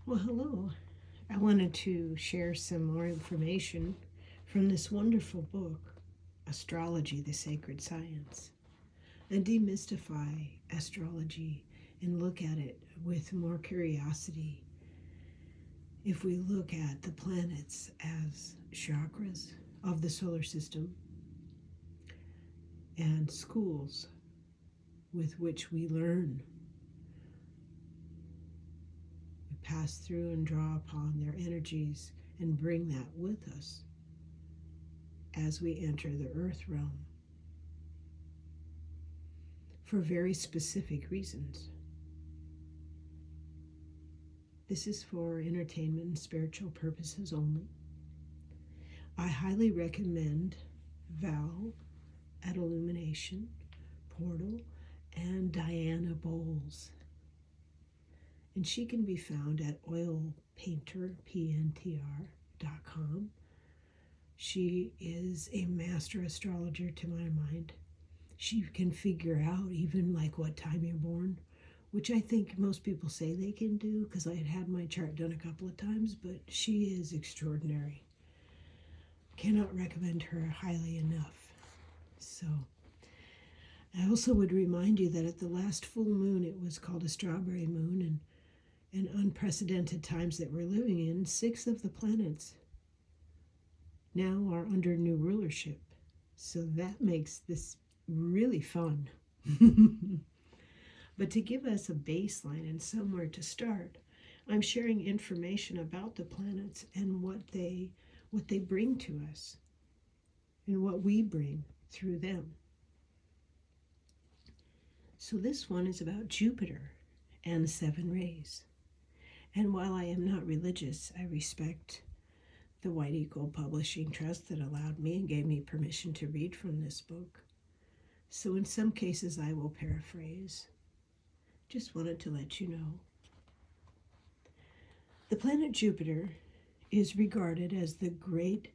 Well, hello. I wanted to share some more information from this wonderful book, Astrology, the Sacred Science, and demystify astrology and look at it with more curiosity. If we look at the planets as chakras of the solar system and schools with which we learn, we pass through and draw upon their energies and bring that with us as we enter the earth realm for very specific reasons. This is for entertainment and spiritual purposes only. I highly recommend Val at Illumination, Portal, and Diana Bowles. And she can be found at oilpainterpntr.com. She is a master astrologer to my mind. She can figure out even like what time you're born, which I think most people say they can do because I had my chart done a couple of times, but she is extraordinary. Cannot recommend her highly enough. So I also would remind you that at the last full moon, it was called a strawberry moon, and unprecedented times that we're living in, 6 of the planets now are under new rulership. So that makes this really fun. But to give us a baseline and somewhere to start, I'm sharing information about the planets and what they bring to us and what we bring through them. So this one is about Jupiter and the 7 rays. And while I am not religious, I respect the White Eagle Publishing Trust that allowed me and gave me permission to read from this book. So in some cases I will paraphrase. Just wanted to let you know. The planet Jupiter is regarded as the great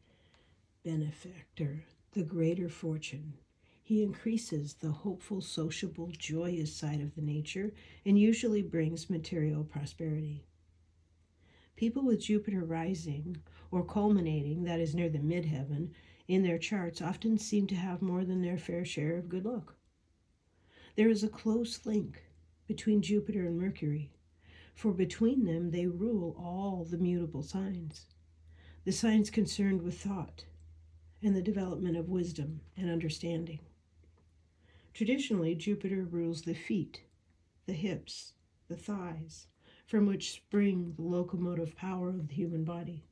benefactor, the greater fortune. He increases the hopeful, sociable, joyous side of the nature and usually brings material prosperity. People with Jupiter rising or culminating, that is near the midheaven, in their charts often seem to have more than their fair share of good luck. There is a close link between Jupiter and Mercury, for between them they rule all the mutable signs, the signs concerned with thought and the development of wisdom and understanding. Traditionally, Jupiter rules the feet, the hips, the thighs, from which spring the locomotive power of the human body.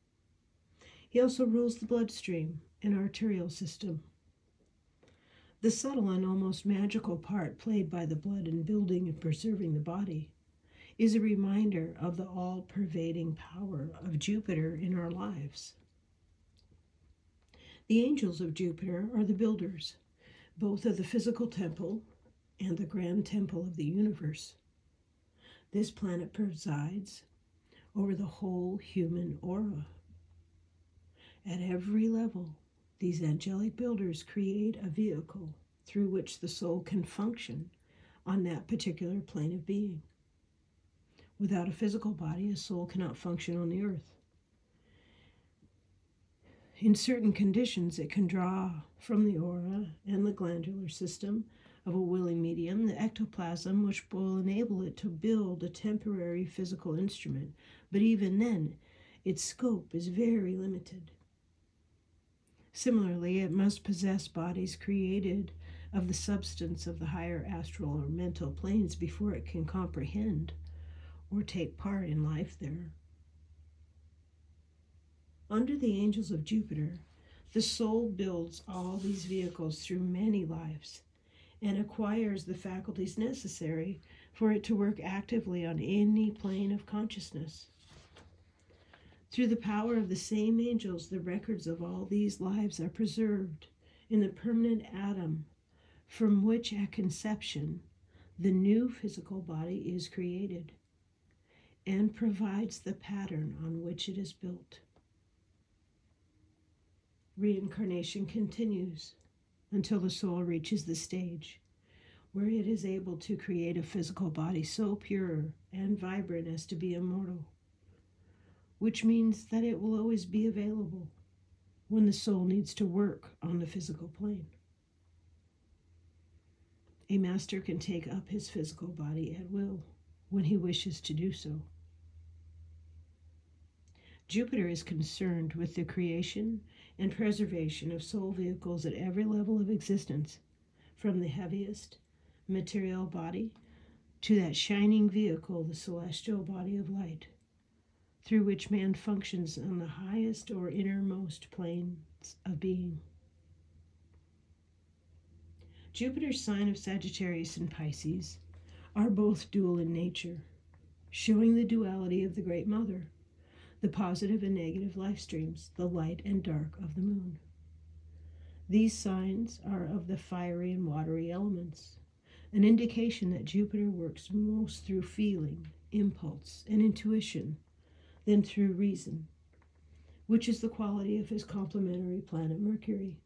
He also rules the bloodstream and arterial system. The subtle and almost magical part played by the blood in building and preserving the body is a reminder of the all-pervading power of Jupiter in our lives. The angels of Jupiter are the builders, both of the physical temple and the grand temple of the universe. This planet presides over the whole human aura. At every level, these angelic builders create a vehicle through which the soul can function on that particular plane of being. Without a physical body, a soul cannot function on the earth. In certain conditions, it can draw from the aura and the glandular system of a willing medium the ectoplasm, which will enable it to build a temporary physical instrument. But even then, its scope is very limited. Similarly, it must possess bodies created of the substance of the higher astral or mental planes before it can comprehend or take part in life there. Under the angels of Jupiter, the soul builds all these vehicles through many lives and acquires the faculties necessary for it to work actively on any plane of consciousness. Through the power of the same angels, the records of all these lives are preserved in the permanent atom from which at conception the new physical body is created and provides the pattern on which it is built. Reincarnation continues until the soul reaches the stage where it is able to create a physical body so pure and vibrant as to be immortal. which means that it will always be available when the soul needs to work on the physical plane. A master can take up his physical body at will when he wishes to do so. Jupiter is concerned with the creation and preservation of soul vehicles at every level of existence, from the heaviest material body to that shining vehicle, the celestial body of light, through which man functions on the highest or innermost planes of being. Jupiter's sign of Sagittarius and Pisces are both dual in nature, showing the duality of the Great Mother, the positive and negative life streams, the light and dark of the moon. These signs are of the fiery and watery elements, an indication that Jupiter works most through feeling, impulse, and intuition than through reason, which is the quality of his complementary planet Mercury.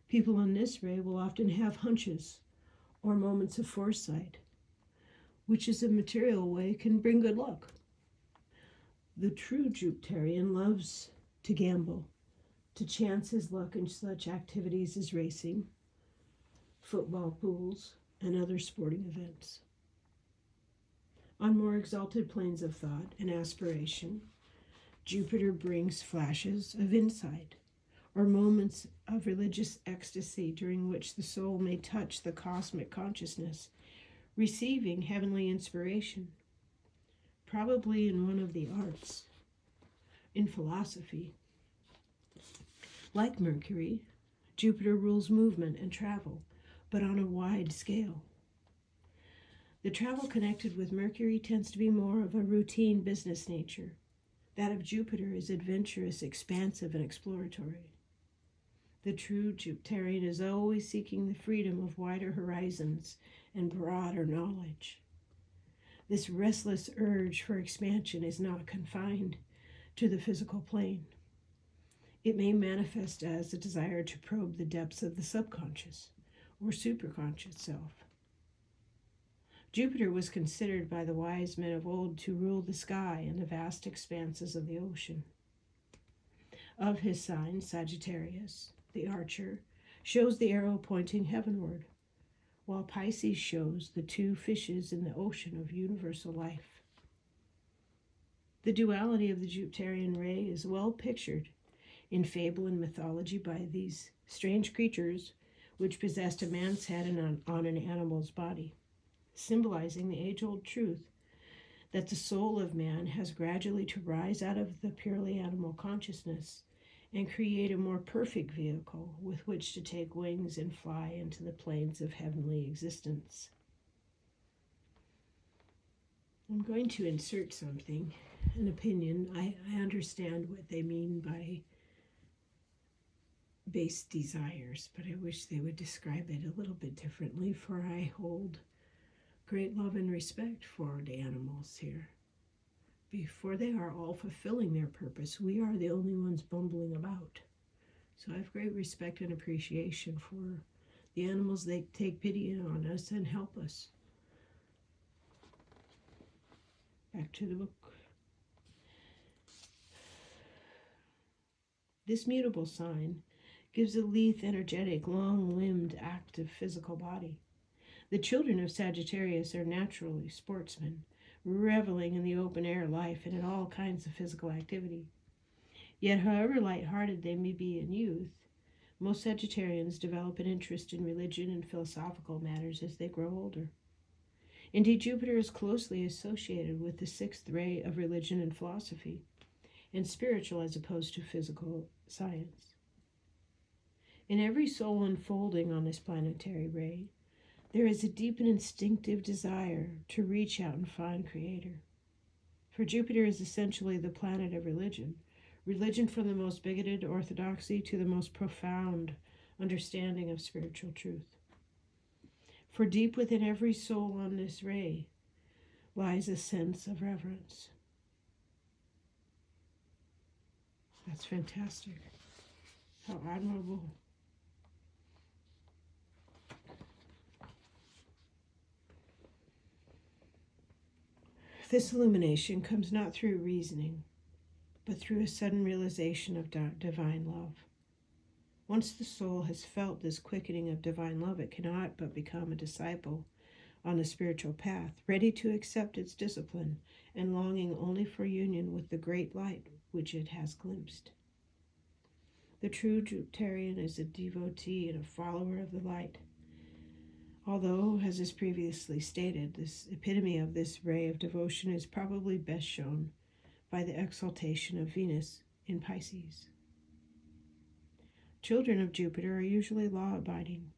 People on this ray will often have hunches or moments of foresight, which is a material way can bring good luck. The true Jupiterian loves to gamble, to chance his luck in such activities as racing, football pools, and other sporting events. On more exalted planes of thought and aspiration, Jupiter brings flashes of insight or moments of religious ecstasy during which the soul may touch the cosmic consciousness, receiving heavenly inspiration, probably in one of the arts, in philosophy. Like Mercury, Jupiter rules movement and travel, but on a wide scale. The travel connected with Mercury tends to be more of a routine business nature. That of Jupiter is adventurous, expansive, and exploratory. The true Jupiterian is always seeking the freedom of wider horizons and broader knowledge. This restless urge for expansion is not confined to the physical plane. It may manifest as a desire to probe the depths of the subconscious or superconscious self. Jupiter was considered by the wise men of old to rule the sky and the vast expanses of the ocean. Of his sign, Sagittarius, the archer, shows the arrow pointing heavenward, while Pisces shows the two fishes in the ocean of universal life. The duality of the Jupiterian ray is well pictured in fable and mythology by these strange creatures which possessed a man's head and on an animal's body, symbolizing the age-old truth that the soul of man has gradually to rise out of the purely animal consciousness and create a more perfect vehicle with which to take wings and fly into the planes of heavenly existence. I'm going to insert something, an opinion. I understand what they mean by base desires, but I wish they would describe it a little bit differently, for I hold great love and respect for the animals here. Before they are all fulfilling their purpose, we are the only ones bumbling about. So I have great respect and appreciation for the animals. They take pity on us and help us. Back to the book. This mutable sign gives a lithe, energetic, long-limbed, active physical body. The children of Sagittarius are naturally sportsmen, reveling in the open air life and in all kinds of physical activity. Yet, however light-hearted they may be in youth, most Sagittarians develop an interest in religion and philosophical matters as they grow older. Indeed, Jupiter is closely associated with the sixth ray of religion and philosophy, and spiritual as opposed to physical science. In every soul unfolding on this planetary ray, there is a deep and instinctive desire to reach out and find Creator. For Jupiter is essentially the planet of religion, religion from the most bigoted orthodoxy to the most profound understanding of spiritual truth. For deep within every soul on this ray lies a sense of reverence. That's fantastic. How admirable. This illumination comes not through reasoning, but through a sudden realization of divine love. Once the soul has felt this quickening of divine love, it cannot but become a disciple on the spiritual path, ready to accept its discipline and longing only for union with the great light which it has glimpsed. The true Jupiterian is a devotee and a follower of the light. Although, as is previously stated, this epitome of this ray of devotion is probably best shown by the exaltation of Venus in Pisces. Children of Jupiter are usually law-abiding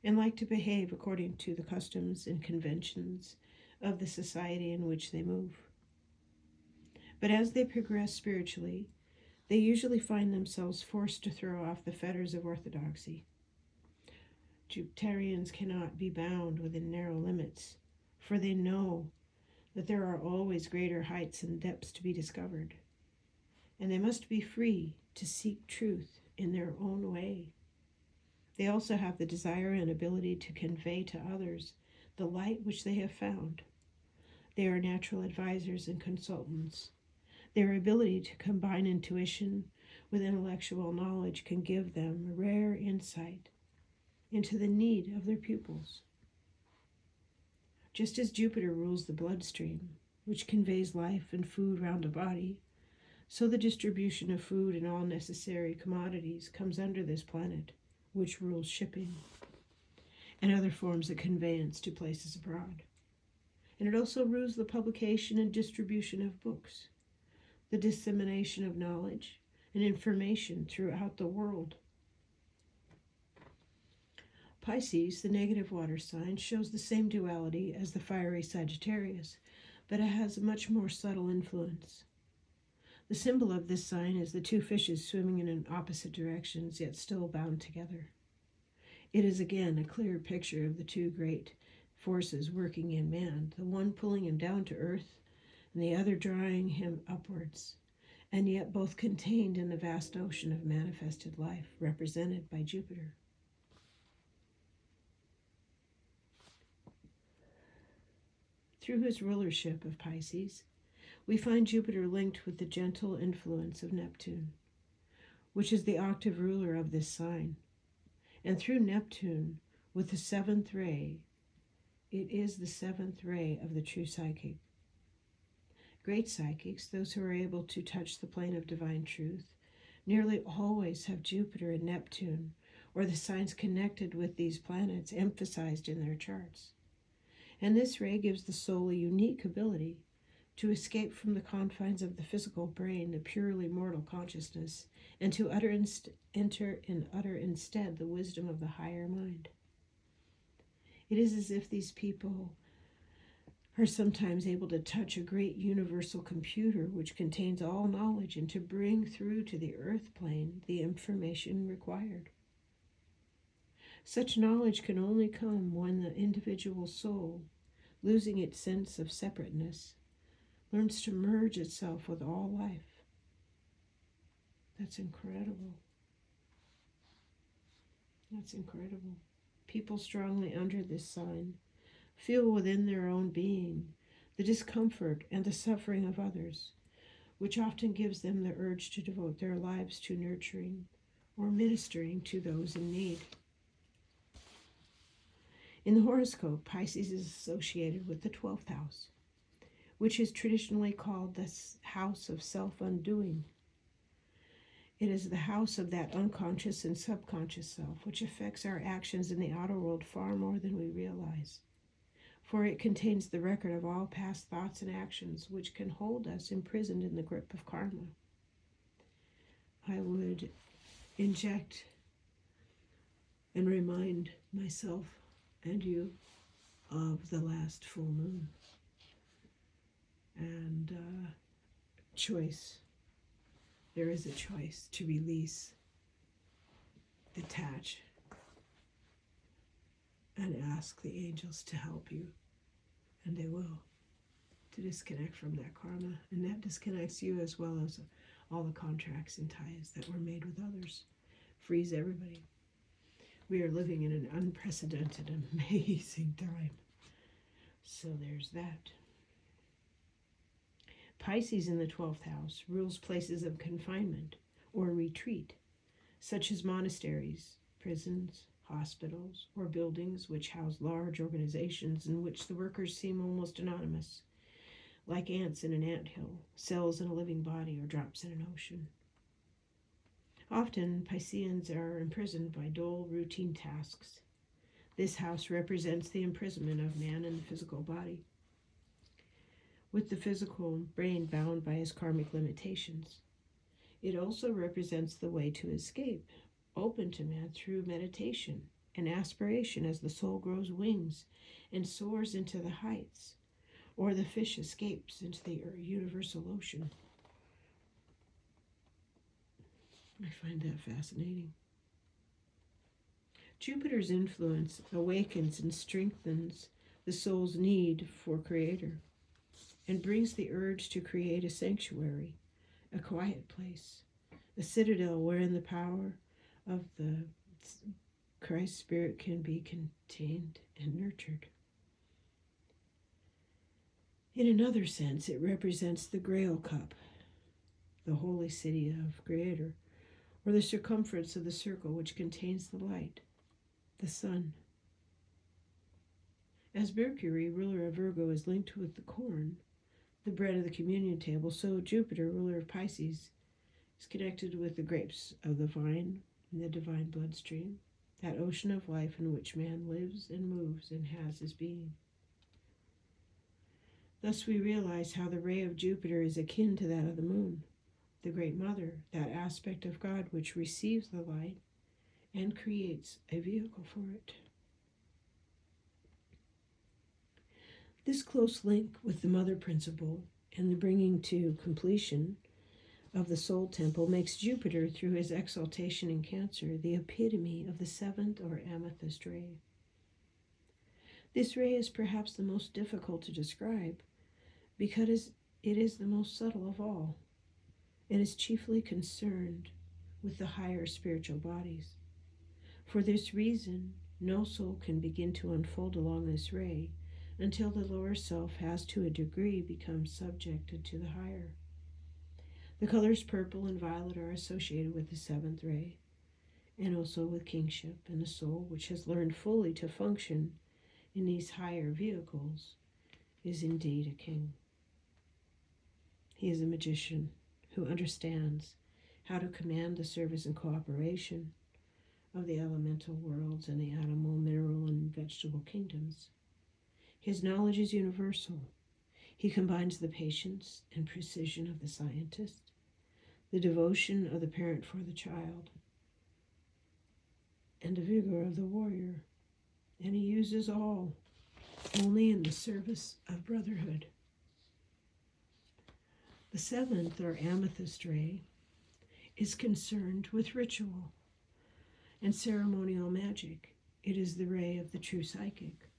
and like to behave according to the customs and conventions of the society in which they move. But as they progress spiritually, they usually find themselves forced to throw off the fetters of orthodoxy. Jupiterians cannot be bound within narrow limits, for they know that there are always greater heights and depths to be discovered, and they must be free to seek truth in their own way. They also have the desire and ability to convey to others the light which they have found. They are natural advisors and consultants. Their ability to combine intuition with intellectual knowledge can give them rare insight into the need of their pupils. Just as Jupiter rules the bloodstream, which conveys life and food round a body, so the distribution of food and all necessary commodities comes under this planet, which rules shipping and other forms of conveyance to places abroad. And it also rules the publication and distribution of books, the dissemination of knowledge and information throughout the world. Pisces, the negative water sign, shows the same duality as the fiery Sagittarius, but it has a much more subtle influence. The symbol of this sign is the two fishes swimming in opposite directions, yet still bound together. It is again a clear picture of the two great forces working in man, the one pulling him down to earth and the other drawing him upwards, and yet both contained in the vast ocean of manifested life represented by Jupiter. Through his rulership of Pisces, we find Jupiter linked with the gentle influence of Neptune, which is the octave ruler of this sign. And through Neptune, with the seventh ray, it is the seventh ray of the true psychic. Great psychics, those who are able to touch the plane of divine truth, nearly always have Jupiter and Neptune, or the signs connected with these planets, emphasized in their charts. And this ray gives the soul a unique ability to escape from the confines of the physical brain, the purely mortal consciousness, and to enter and utter instead the wisdom of the higher mind. It is as if these people are sometimes able to touch a great universal computer which contains all knowledge and to bring through to the earth plane the information required. Such knowledge can only come when the individual soul, losing its sense of separateness, learns to merge itself with all life. That's incredible. That's incredible. People strongly under this sign feel within their own being the discomfort and the suffering of others, which often gives them the urge to devote their lives to nurturing or ministering to those in need. In the horoscope, Pisces is associated with the 12th house, which is traditionally called the house of self-undoing. It is the house of that unconscious and subconscious self, which affects our actions in the outer world far more than we realize. For it contains the record of all past thoughts and actions, which can hold us imprisoned in the grip of karma. I would inject and remind myself and you of the last full moon. And choice. There is a choice to release, detach, and ask the angels to help you. And they will. To disconnect from that karma. And that disconnects you as well as all the contracts and ties that were made with others. Frees everybody. We are living in an unprecedented, amazing time. So there's that. Pisces in the 12th house rules places of confinement or retreat, such as monasteries, prisons, hospitals, or buildings which house large organizations in which the workers seem almost anonymous, like ants in an anthill, cells in a living body, or drops in an ocean. Often, Pisceans are imprisoned by dull, routine tasks. This house represents the imprisonment of man in the physical body, with the physical brain bound by his karmic limitations. It also represents the way to escape, open to man through meditation and aspiration as the soul grows wings and soars into the heights, or the fish escapes into the universal ocean. I find that fascinating. Jupiter's influence awakens and strengthens the soul's need for Creator and brings the urge to create a sanctuary, a quiet place, a citadel wherein the power of the Christ Spirit can be contained and nurtured. In another sense, it represents the Grail Cup, the holy city of Creator, or the circumference of the circle which contains the light, the sun. As Mercury, ruler of Virgo, is linked with the corn, the bread of the communion table, so Jupiter, ruler of Pisces, is connected with the grapes of the vine and the divine bloodstream, that ocean of life in which man lives and moves and has his being. Thus we realize how the ray of Jupiter is akin to that of the moon, the Great Mother, that aspect of God which receives the light and creates a vehicle for it. This close link with the Mother principle and the bringing to completion of the soul temple makes Jupiter, through his exaltation in Cancer, the epitome of the seventh or amethyst ray. This ray is perhaps the most difficult to describe because it is the most subtle of all and is chiefly concerned with the higher spiritual bodies. For this reason, no soul can begin to unfold along this ray until the lower self has to a degree become subjected to the higher. The colors purple and violet are associated with the seventh ray, and also with kingship, and the soul which has learned fully to function in these higher vehicles is indeed a king. He is a magician who understands how to command the service and cooperation of the elemental worlds and the animal, mineral, and vegetable kingdoms. His knowledge is universal. He combines the patience and precision of the scientist, the devotion of the parent for the child, and the vigor of the warrior, and he uses all only in the service of brotherhood. The seventh, or amethyst ray, is concerned with ritual and ceremonial magic. It is the ray of the true psychic.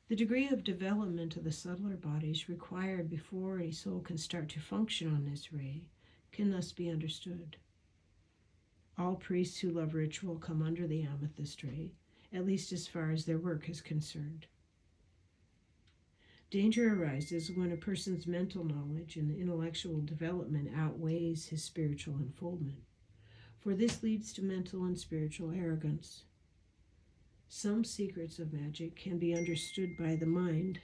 The degree of development of the subtler bodies required before a soul can start to function on this ray can thus be understood. All priests who love ritual come under the amethyst ray, at least as far as their work is concerned. Danger arises when a person's mental knowledge and intellectual development outweighs his spiritual unfoldment, for this leads to mental and spiritual arrogance. Some secrets of magic can be understood by the mind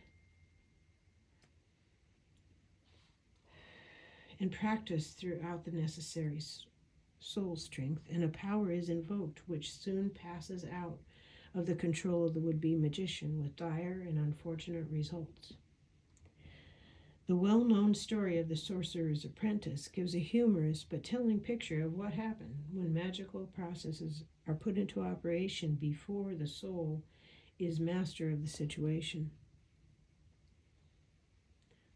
and practiced throughout the necessary soul strength, and a power is invoked which soon passes out of the control of the would-be magician with dire and unfortunate results. The well-known story of the sorcerer's apprentice gives a humorous but telling picture of what happened when magical processes are put into operation before the soul is master of the situation.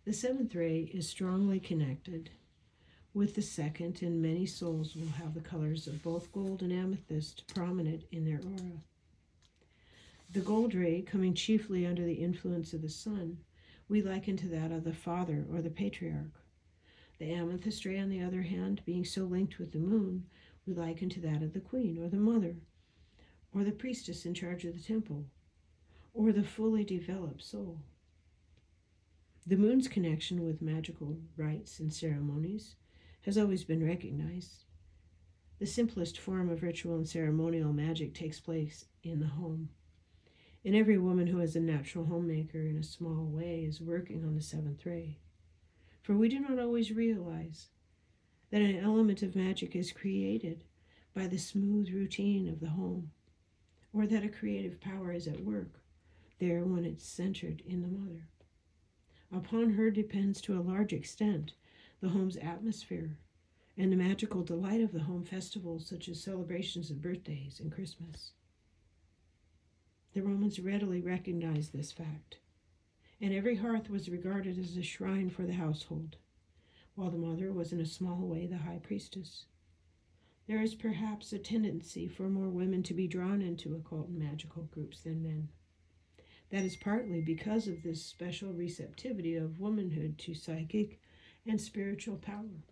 The seventh ray is strongly connected with the second, and many souls will have the colors of both gold and amethyst prominent in their aura. The gold ray, coming chiefly under the influence of the sun, we liken to that of the father or the patriarch. The amethyst ray, on the other hand, being so linked with the moon, we liken to that of the queen or the mother, or the priestess in charge of the temple, or the fully developed soul. The moon's connection with magical rites and ceremonies has always been recognized. The simplest form of ritual and ceremonial magic takes place in the home. And every woman who is a natural homemaker in a small way is working on the seventh ray. For we do not always realize that an element of magic is created by the smooth routine of the home, or that a creative power is at work there when it's centered in the mother. Upon her depends to a large extent the home's atmosphere and the magical delight of the home festivals such as celebrations of birthdays and Christmas. The Romans readily recognized this fact, and every hearth was regarded as a shrine for the household, while the mother was in a small way the high priestess. There is perhaps a tendency for more women to be drawn into occult and magical groups than men. That is partly because of this special receptivity of womanhood to psychic and spiritual power.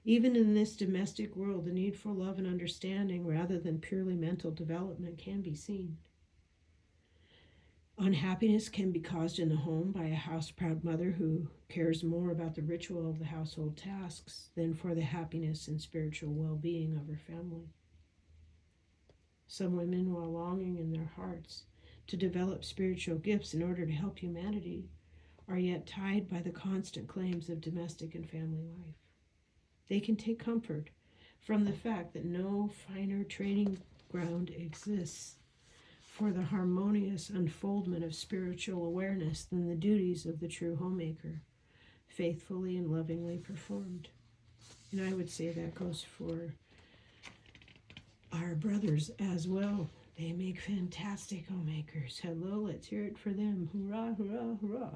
Even in this domestic world, the need for love and understanding rather than purely mental development can be seen. Unhappiness can be caused in the home by a house-proud mother who cares more about the ritual of the household tasks than for the happiness and spiritual well-being of her family. Some women, while longing in their hearts to develop spiritual gifts in order to help humanity, are yet tied by the constant claims of domestic and family life. They can take comfort from the fact that no finer training ground exists for the harmonious unfoldment of spiritual awareness than the duties of the true homemaker, faithfully and lovingly performed. And I would say that goes for our brothers as well. They make fantastic homemakers. Hello, let's hear it for them. Hurrah, hurrah, hurrah.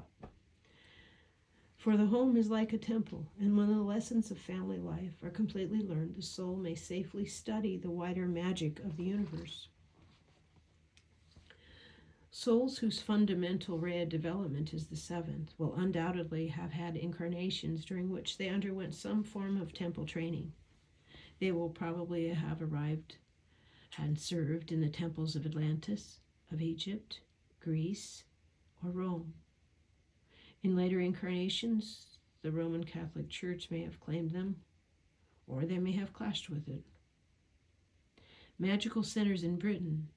For the home is like a temple, and when the lessons of family life are completely learned, the soul may safely study the wider magic of the universe. Souls whose fundamental ray of development is the seventh will undoubtedly have had incarnations during which they underwent some form of temple training. They will probably have arrived and served in the temples of Atlantis, of Egypt, Greece, or Rome. In later incarnations, the Roman Catholic Church may have claimed them, or they may have clashed with it. Magical centers in Britain,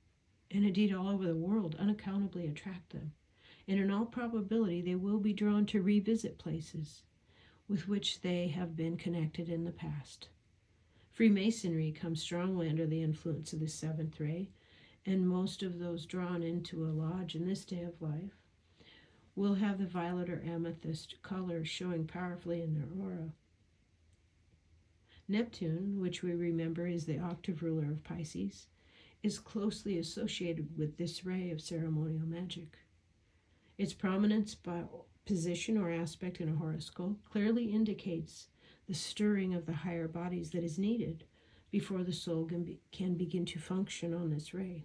and indeed all over the world, unaccountably attract them, and in all probability they will be drawn to revisit places with which they have been connected in the past. Freemasonry comes strongly under the influence of the seventh ray, and most of those drawn into a lodge in this day of life will have the violet or amethyst color showing powerfully in their aura. Neptune, which we remember is the octave ruler of Pisces, is closely associated with this ray of ceremonial magic. Its prominence by position or aspect in a horoscope clearly indicates the stirring of the higher bodies that is needed before the soul can begin to function on this ray.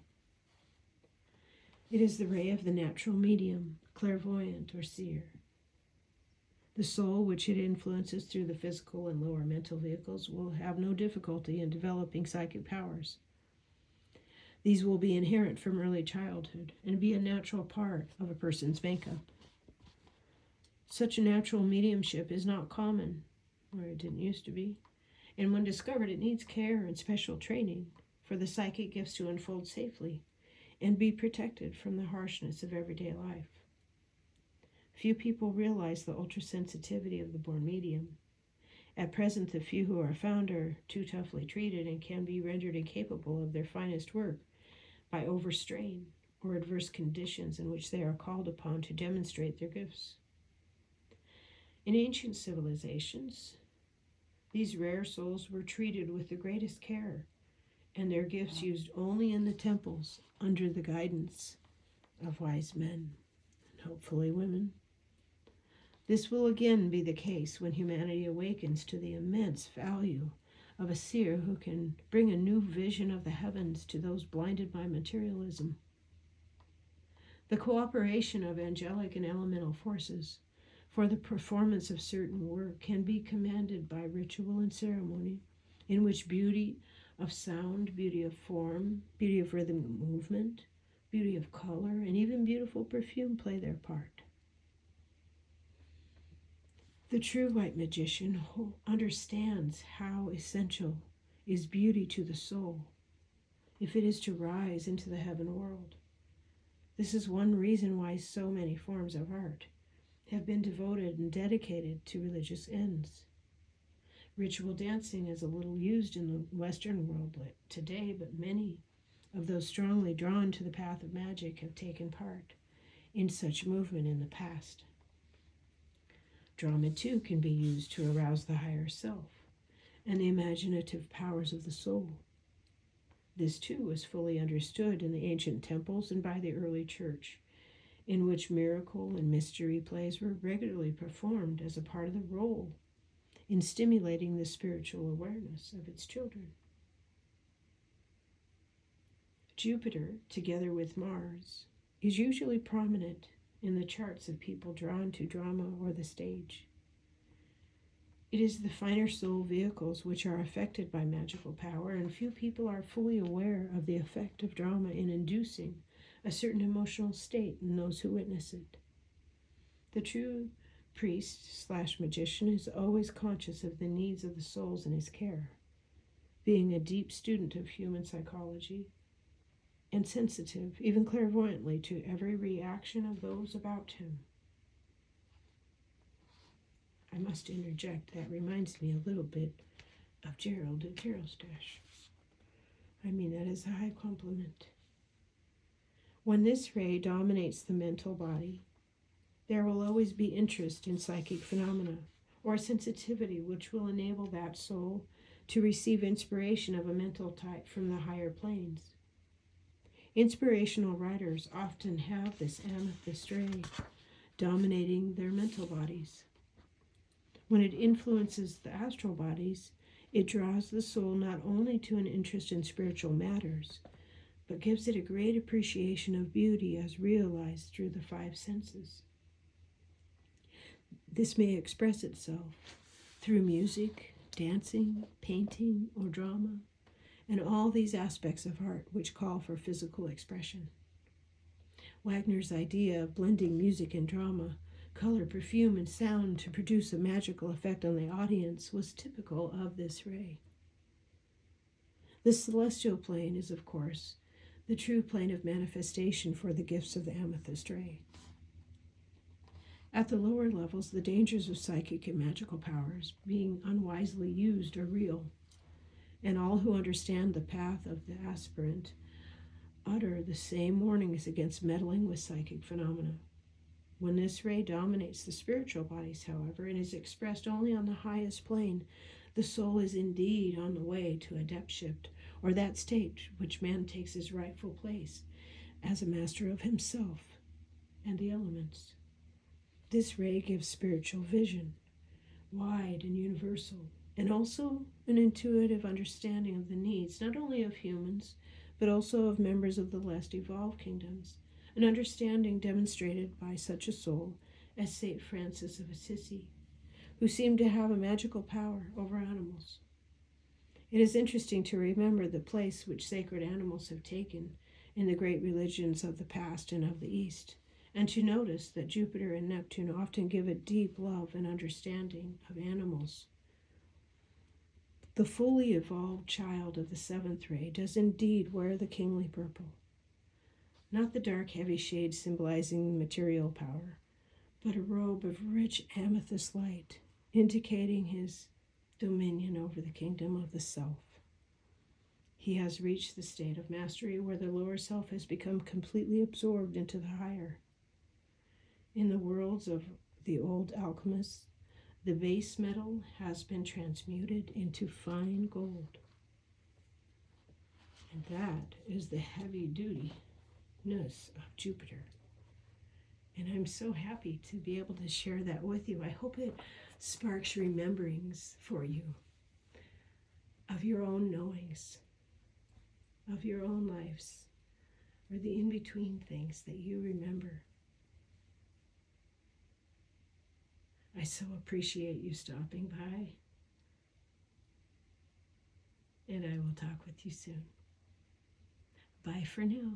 It is the ray of the natural medium, clairvoyant or seer. The soul, which it influences through the physical and lower mental vehicles, will have no difficulty in developing psychic powers. These will be inherent from early childhood and be a natural part of a person's makeup. Such a natural mediumship is not common, or it didn't used to be, and when discovered it needs care and special training for the psychic gifts to unfold safely and be protected from the harshness of everyday life. Few people realize the ultrasensitivity of the born medium. At present, the few who are found are too toughly treated and can be rendered incapable of their finest work by overstrain or adverse conditions in which they are called upon to demonstrate their gifts. In ancient civilizations, these rare souls were treated with the greatest care and their gifts used only in the temples under the guidance of wise men, and hopefully women. This will again be the case when humanity awakens to the immense value of a seer who can bring a new vision of the heavens to those blinded by materialism. The cooperation of angelic and elemental forces for the performance of certain work can be commanded by ritual and ceremony, in which beauty of sound, beauty of form, beauty of rhythmic movement, beauty of color, and even beautiful perfume play their part. The true white magician understands how essential is beauty to the soul if it is to rise into the heaven world. This is one reason why so many forms of art have been devoted and dedicated to religious ends. Ritual dancing is a little used in the Western world today, but many of those strongly drawn to the path of magic have taken part in such movement in the past. Drama, too, can be used to arouse the higher self and the imaginative powers of the soul. This, too, was fully understood in the ancient temples and by the early church, in which miracle and mystery plays were regularly performed as a part of the role in stimulating the spiritual awareness of its children. Jupiter, together with Mars, is usually prominent in the charts of people drawn to drama or the stage. It is the finer soul vehicles which are affected by magical power, and few people are fully aware of the effect of drama in inducing a certain emotional state in those who witness it. The true priest/magician is always conscious of the needs of the souls in his care, being a deep student of human psychology and sensitive, even clairvoyantly, to every reaction of those about him. I must interject, that reminds me a little bit of Gerald at Geraldstash. I mean that is a high compliment. When this ray dominates the mental body, there will always be interest in psychic phenomena or sensitivity which will enable that soul to receive inspiration of a mental type from the higher planes. Inspirational writers often have this amethyst ray dominating their mental bodies. When it influences the astral bodies, it draws the soul not only to an interest in spiritual matters, but gives it a great appreciation of beauty as realized through the five senses. This may express itself through music, dancing, painting, or drama, and all these aspects of art which call for physical expression. Wagner's idea of blending music and drama, color, perfume, and sound to produce a magical effect on the audience was typical of this ray. The celestial plane is, of course, the true plane of manifestation for the gifts of the amethyst ray. At the lower levels, the dangers of psychic and magical powers being unwisely used are real, and all who understand the path of the aspirant utter the same warnings against meddling with psychic phenomena. When this ray dominates the spiritual bodies, however, and is expressed only on the highest plane, the soul is indeed on the way to adeptship, or that state which man takes his rightful place as a master of himself and the elements. This ray gives spiritual vision, wide and universal, and also an intuitive understanding of the needs, not only of humans, but also of members of the less evolved kingdoms, an understanding demonstrated by such a soul as St. Francis of Assisi, who seemed to have a magical power over animals. It is interesting to remember the place which sacred animals have taken in the great religions of the past and of the East, and to notice that Jupiter and Neptune often give a deep love and understanding of animals. The fully evolved child of the seventh ray does indeed wear the kingly purple, not the dark, heavy shade symbolizing material power, but a robe of rich amethyst light, indicating his dominion over the kingdom of the self. He has reached the state of mastery where the lower self has become completely absorbed into the higher. In the worlds of the old alchemists, the base metal has been transmuted into fine gold. And that is the heavy dutiness of Jupiter. And I'm so happy to be able to share that with you. I hope it sparks rememberings for you of your own knowings, of your own lives, or the in-between things that you remember. I so appreciate you stopping by, and I will talk with you soon. Bye for now.